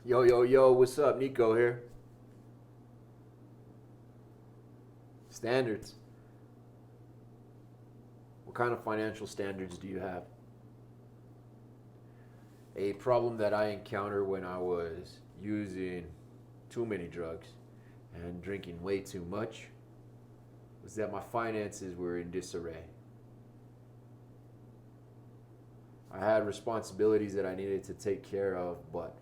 Yo, yo, yo, what's up? Nico here. Standards. What kind of financial standards do you have? A problem that I encountered when I was using too many drugs and drinking way too much was that my finances were in disarray. I had responsibilities that I needed to take care of, but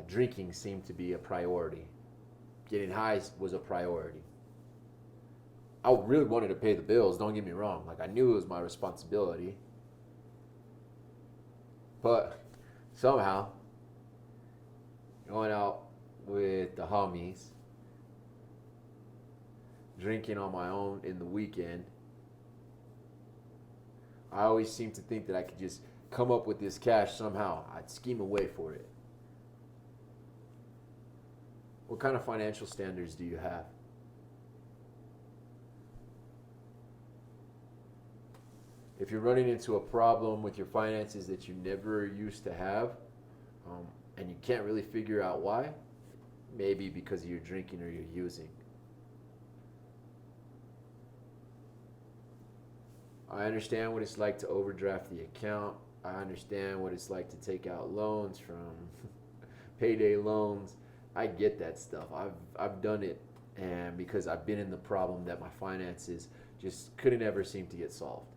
drinking seemed to be a priority. Getting high was a priority. I really wanted to pay the bills, don't get me wrong. Like, I knew it was my responsibility. But somehow, going out with the homies, drinking on my own in the weekend, I always seemed to think that I could just come up with this cash somehow. I'd scheme a way for it. What kind of financial standards do you have? If you're running into a problem with your finances that you never used to have, and you can't really figure out why, maybe because you're drinking or you're using. I understand what it's like to overdraft the account. I understand what it's like to take out loans from payday loans. I get that stuff. I've done it, and because I've been in the problem that my finances just couldn't ever seem to get solved.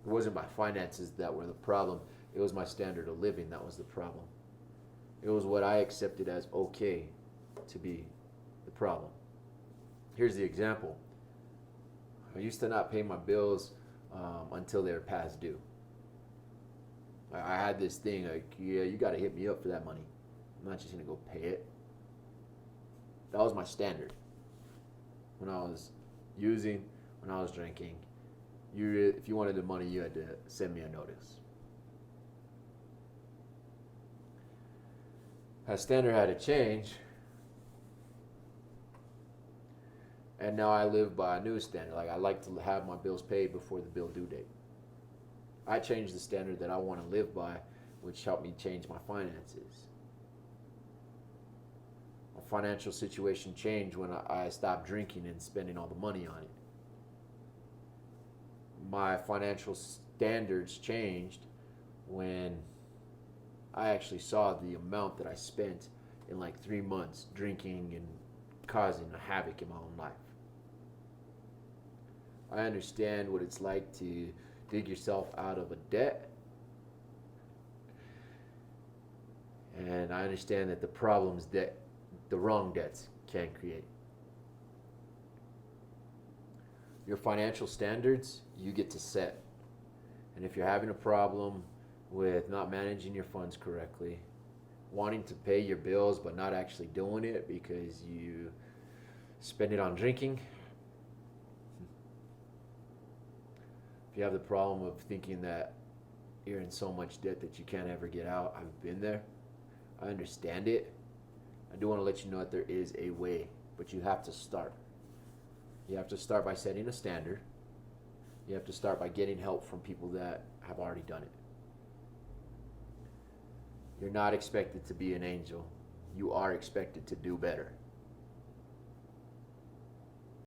It wasn't my finances that were the problem. It was my standard of living that was the problem. It was what I accepted as okay to be the problem. Here's the example. I used to not pay my bills until they were past due. I had this thing like, yeah, you got to hit me up for that money. I'm not just going to go pay it. That was my standard. When I was using, when I was drinking, if you wanted the money, you had to send me a notice. That standard had to change, and now I live by a new standard. Like, I like to have my bills paid before the bill due date. I changed the standard that I want to live by, which helped me change my finances. My financial situation changed when I stopped drinking and spending all the money on it. My financial standards changed when I actually saw the amount that I spent in like 3 months drinking and causing a havoc in my own life. I understand what it's like to dig yourself out of a debt. And I understand that the problems that the wrong debts can create. Your financial standards, you get to set. And if you're having a problem with not managing your funds correctly, wanting to pay your bills but not actually doing it because you spend it on drinking, if you have the problem of thinking that you're in so much debt that you can't ever get out, I've been there. I understand it. I do want to let you know that there is a way, but you have to start. You have to start by setting a standard. You have to start by getting help from people that have already done it. You're not expected to be an angel. You are expected to do better.